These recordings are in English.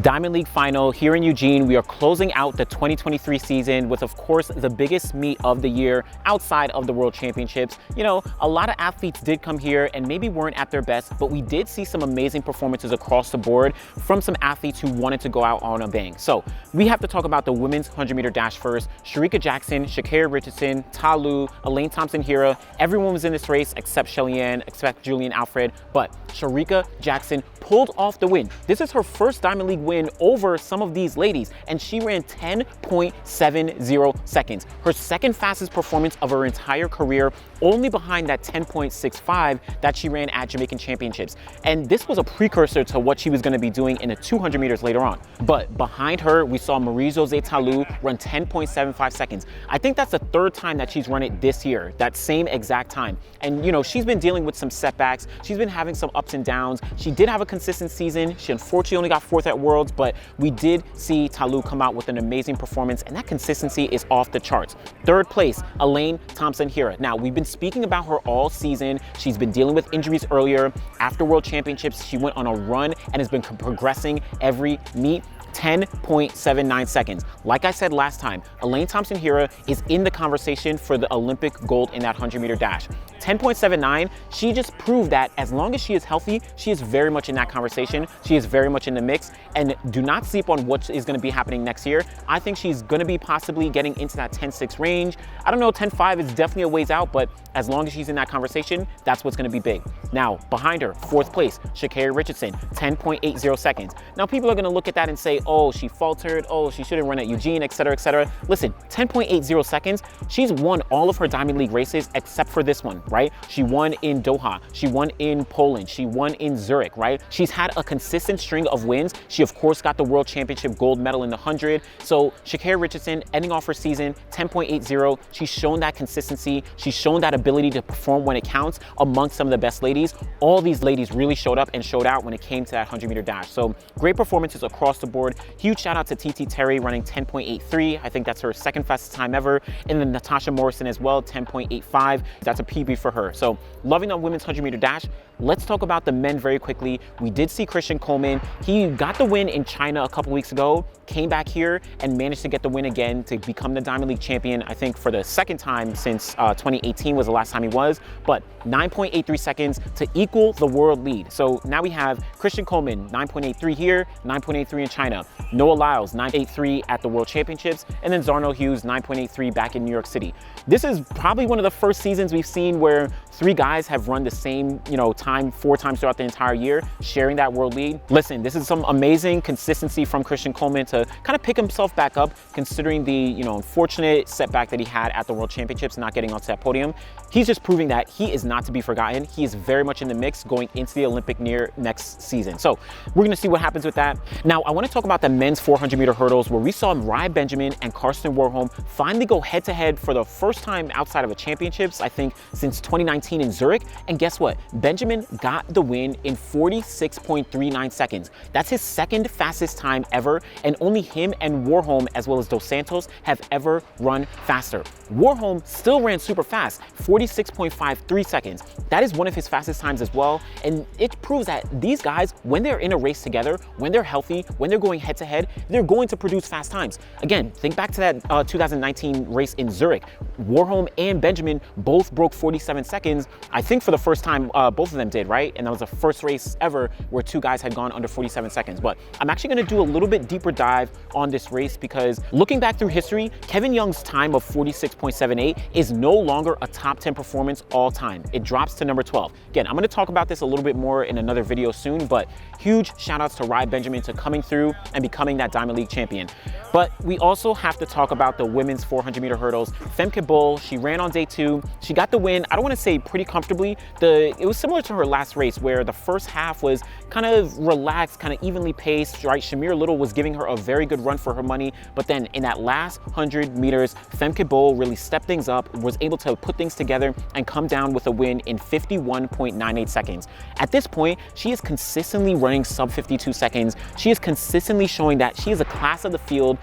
Diamond League final here in Eugene. We are closing out the 2023 season with, of course, the biggest meet of the year outside of the World Championships. You know, a lot of athletes did come here and maybe weren't at their best, but we did see some amazing performances across the board from some athletes who wanted to go out on a bang. So we have to talk about the women's 100-meter dash first. Shericka Jackson, Sha'Carri Richardson, Ta Lou, Elaine Thompson-Herah, everyone was in this race except Shelly-Ann, except Julian Alfred, but Shericka Jackson pulled off the win. This is her first Diamond League win over some of these ladies, and she ran 10.70 seconds. Her second fastest performance of her entire career, only behind that 10.65 that she ran at Jamaican Championships. And this was a precursor to what she was going to be doing in the 200 meters later on. But behind her, we saw Marie-Josée Ta Lou run 10.75 seconds. I think that's the third time that she's run it this year, that same exact time. And you know, she's been dealing with some setbacks. She's been having some ups and downs. She did have a consistent season. She unfortunately only got fourth at Worlds, but we did see Ta Lou come out with an amazing performance, and that consistency is off the charts. Third place, Elaine Thompson-Herah. Now, we've been speaking about her all season. She's been dealing with injuries earlier. After World Championships, she went on a run and has been progressing every meet. 10.79 seconds. Like I said last time, Elaine Thompson-Herah is in the conversation for the Olympic gold in that 100-meter dash. 10.79, she just proved that as long as she is healthy, she is very much in that conversation. She is very much in the mix, and do not sleep on what is going to be happening next year. I think she's going to be possibly getting into that 10.6 range. I don't know, 10.5 is definitely a ways out, but as long as she's in that conversation, that's what's going to be big. Now, behind her, fourth place, Sha'Carri Richardson, 10.80 seconds. Now, people are going to look at that and say, oh, she faltered, oh, she shouldn't run at Eugene, etc., etc. Listen, 10.80 seconds, she's won all of her Diamond League races except for this one, right? She won in Doha, she won in Poland, she won in Zurich, right? She's had a consistent string of wins. She, of course, got the World Championship gold medal in the 100. So Sha'Carri Richardson, ending off her season, 10.80. She's shown that consistency. She's shown that ability to perform when it counts amongst some of the best ladies. All these ladies really showed up and showed out when it came to that 100-meter dash. So great performances across the board. Huge shout out to TT Terry running 10.83. I think that's her second fastest time ever. And then Natasha Morrison as well, 10.85. That's a PB for her. So loving the women's 100-meter dash. Let's talk about the men very quickly. We did see Christian Coleman. He got the win in China a couple weeks ago, came back here and managed to get the win again to become the Diamond League champion, I think for the second time since 2018 was the last time he was, but 9.83 seconds to equal the world lead. So now we have Christian Coleman, 9.83 here, 9.83 in China. Noah Lyles, 9.83 at the World Championships, and then Zarno Hughes, 9.83 back in New York City. This is probably one of the first seasons we've seen where three guys have run the same, time 4 times throughout the entire year, sharing that world lead. Listen, this is some amazing consistency from Christian Coleman to kind of pick himself back up, considering the, unfortunate setback that he had at the World Championships, not getting onto that podium. He's just proving that he is not to be forgotten. He is very much in the mix going into the Olympic next season. So we're going to see what happens with that. Now, I want to talk about the men's 400-meter hurdles where we saw Ryan Benjamin and Karsten Warholm finally go head-to-head for the first time outside of a championships, I think, since 2019 in Zurich. And guess what? Benjamin got the win in 46.39 seconds. That's his second fastest time ever, and only him and Warholm, as well as Dos Santos, have ever run faster. Warholm still ran super fast, 46.53 seconds. That is one of his fastest times as well, and it proves that these guys, when they're in a race together, when they're healthy, when they're going head-to-head, they're going to produce fast times. Again, think back to that 2019 race in Zurich. Warholm and Benjamin both broke 47 seconds, I think for the first time both of them did, right? And that was the first race ever where two guys had gone under 47 seconds. But I'm actually going to do a little bit deeper dive on this race because looking back through history, Kevin Young's time of 46.78 is no longer a top 10 performance all time. It drops to number 12. Again, I'm going to talk about this a little bit more in another video soon, but huge shout outs to Ryan Benjamin to coming through and becoming that Diamond League champion. But we also have to talk about the women's 400-meter hurdles. Femke Bol, she ran on day 2. She got the win, I don't want to say pretty comfortably. It was similar to her last race where the first half was kind of relaxed, kind of evenly paced, right? Shamir Little was giving her a very good run for her money, but then in that last 100 meters, Femke Bol really stepped things up, was able to put things together and come down with a win in 51.98 seconds. At this point, she is consistently running sub 52 seconds. She is consistently showing that she is a class of the field.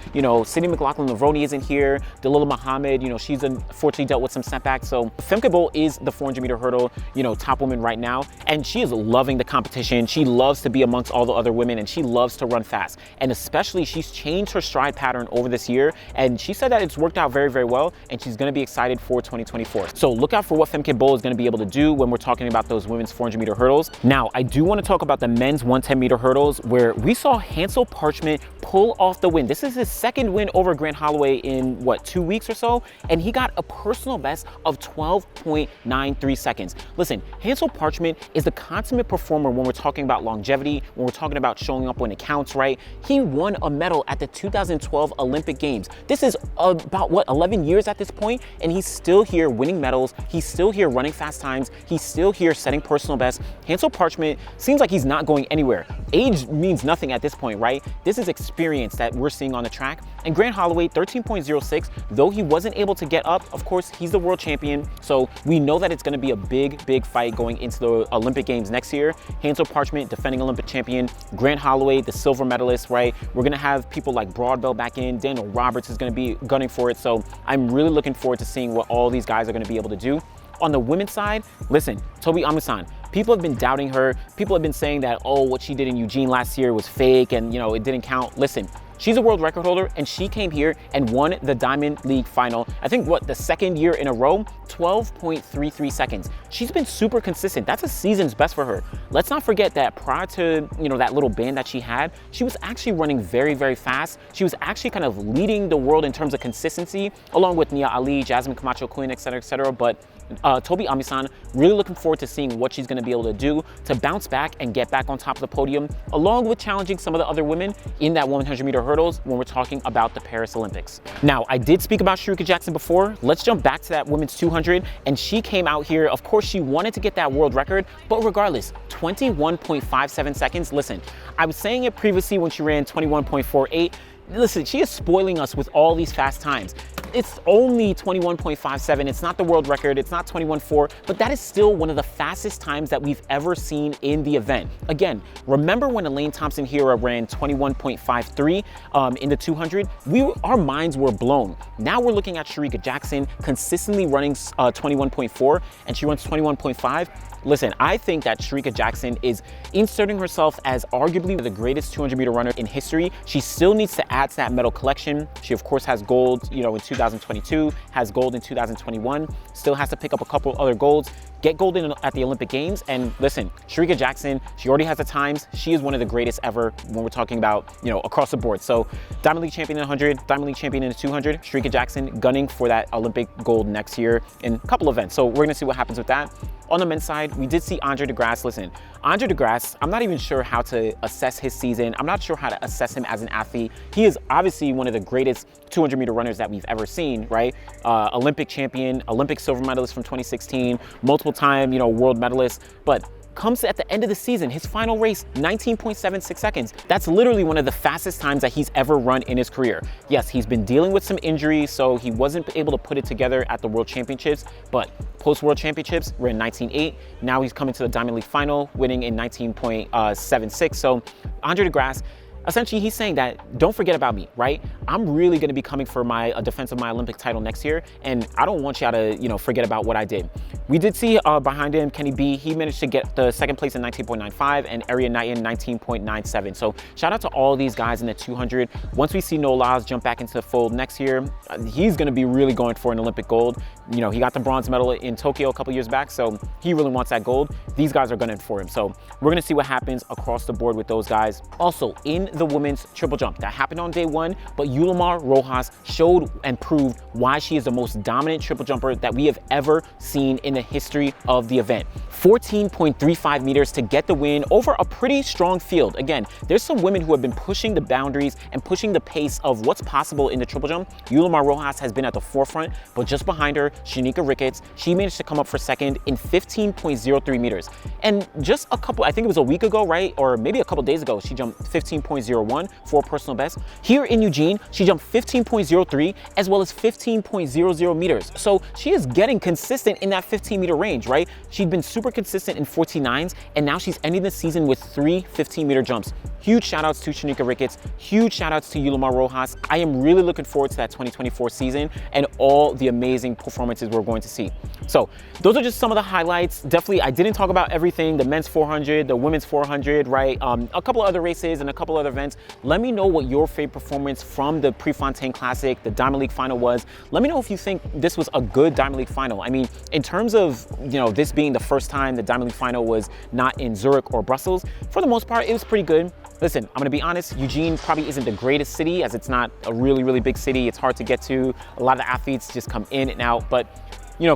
Sydney McLaughlin-Levrone isn't here. Dalilah Muhammad, she's unfortunately dealt with some setbacks. So Femke Bol is the 400-meter hurdle, top woman right now. now, and she is loving the competition. She loves to be amongst all the other women, and she loves to run fast. And especially, she's changed her stride pattern over this year, and she said that it's worked out very, very well, and she's going to be excited for 2024. So look out for what Femke Bol is going to be able to do when we're talking about those women's 400-meter hurdles. Now, I do want to talk about the men's 110-meter hurdles, where we saw Hansel Parchment pull off the win. This is his second win over Grant Holloway in, what, 2 weeks or so? And he got a personal best of 12.93 seconds. Listen, Hansel Parchment is the consummate performer when we're talking about longevity, when we're talking about showing up when it counts, right? He won a medal at the 2012 Olympic Games. This is about, what, 11 years at this point, and he's still here winning medals. He's still here running fast times. He's still here setting personal bests. Hansel Parchment seems like he's not going anywhere. Age means nothing at this point, right? This is experience that we're seeing on the track. And Grant Holloway, 13.06, though he wasn't able to get up, of course, he's the world champion, so we know that it's going to be a big, big fight going into the Olympic Games next year. Hansel Parchment, defending Olympic champion. Grant Holloway, the silver medalist, right? We're going to have people like Broadbell back in. Daniel Roberts is going to be gunning for it, so I'm really looking forward to seeing what all these guys are going to be able to do. On the women's side, listen, Tobi Amusan, people have been doubting her. People have been saying that, oh, what she did in Eugene last year was fake and, you know, it didn't count. Listen, she's a world record holder, and she came here and won the Diamond League final. I think, what, the second year in a row? 12.33 seconds. She's been super consistent. That's a season's best for her. Let's not forget that prior to, you know, that little band that she had, she was actually running very, very fast. She was actually kind of leading the world in terms of consistency, along with Nia Ali, Jasmine Camacho Quinn, et cetera, et cetera. But Tobi Amusan, really looking forward to seeing what she's going to be able to do to bounce back and get back on top of the podium, along with challenging some of the other women in that 100-meter hurdles when we're talking about the Paris Olympics. Now, I did speak about Shericka Jackson before. Let's jump back to that women's 200, and she came out here. Of course, she wanted to get that world record, but regardless, 21.57 seconds. Listen, I was saying it previously when she ran 21.48. Listen, she is spoiling us with all these fast times. It's only 21.57. It's not the world record. It's not 21.4, but that is still one of the fastest times that we've ever seen in the event. Again, remember when Elaine Thompson-Herah ran 21.53 in the 200? Our minds were blown. Now we're looking at Shericka Jackson consistently running 21.4, and she runs 21.5. Listen, I think that Shericka Jackson is inserting herself as arguably the greatest 200-meter runner in history. She still needs to add to that medal collection. She, of course, has gold, you know, in 2022, has gold in 2021, still has to pick up a couple other golds, get gold at the Olympic Games. And listen, Shericka Jackson, she already has the times. She is one of the greatest ever when we're talking about, you know, across the board. So Diamond League champion in 100, Diamond League champion in the 200, Shericka Jackson gunning for that Olympic gold next year in a couple events. So we're going to see what happens with that. On the men's side, we did see Andre De Grasse. Listen, Andre De Grasse, I'm not even sure how to assess his season. I'm not sure how to assess him as an athlete. He is obviously one of the greatest 200-meter runners that we've ever seen, right? Olympic champion, Olympic silver medalist from 2016, multiple time, you know, world medalist, but comes at the end of the season, his final race, 19.76 seconds. That's literally one of the fastest times that he's ever run in his career. Yes, he's been dealing with some injuries, so he wasn't able to put it together at the World Championships, but post-World Championships, ran 19.8. Now he's coming to the Diamond League final, winning in 19.76. So Andre De Grasse, essentially, he's saying that, don't forget about me, right? I'm really going to be coming for a defense of my Olympic title next year, and I don't want y'all to, you know, forget about what I did. We did see behind him, Kenny B, he managed to get the second place in 19.95, and Arya Knighton 19.97. So shout out to all these guys in the 200. Once we see Noah Lyles jump back into the fold next year, he's going to be really going for an Olympic gold. You know, he got the bronze medal in Tokyo a couple years back, so he really wants that gold. These guys are gunning for him. So we're going to see what happens across the board with those guys. Also, in the women's triple jump, that happened on day one, but Yulimar Rojas showed and proved why she is the most dominant triple jumper that we have ever seen in the history of the event. 14.35 meters to get the win over a pretty strong field. Again, there's some women who have been pushing the boundaries and pushing the pace of what's possible in the triple jump. Yulimar Rojas has been at the forefront, but just behind her, Shanika Ricketts, she managed to come up for second in 15.03 meters. And just a couple, I think it was a week ago, right? Or maybe a couple days ago, she jumped 15.03 15.01 for a personal best. Here in Eugene, she jumped 15.03 as well as 15.00 meters. So she is getting consistent in that 15-meter range, right? She'd been super consistent in 14.9s, and now she's ending the season with 3 15-meter jumps. Huge shout outs to Shericka Ricketts, huge shout outs to Yulimar Rojas. I am really looking forward to that 2024 season and all the amazing performances we're going to see. So those are just some of the highlights. Definitely, I didn't talk about everything, the men's 400, the women's 400, right? A couple of other races and a couple other events. Let me know what your favorite performance from the Prefontaine Classic, the Diamond League final was. Let me know if you think this was a good Diamond League final. I mean, in terms of, this being the first time the Diamond League final was not in Zurich or Brussels, for the most part, it was pretty good. Listen, I'm gonna be honest, Eugene probably isn't the greatest city, as it's not a really, really big city. It's hard to get to. A lot of the athletes just come in and out, but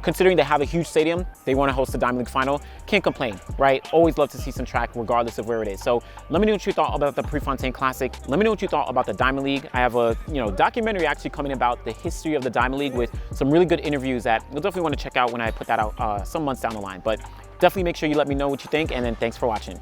considering they have a huge stadium, they want to host the Diamond League final, can't complain, right? Always love to see some track regardless of where it is. So let me know what you thought about the Prefontaine Classic. Let me know what you thought about the Diamond League. I have a documentary actually coming about the history of the Diamond League with some really good interviews that you'll definitely want to check out when I put that out some months down the line. But definitely make sure you let me know what you think, and then thanks for watching.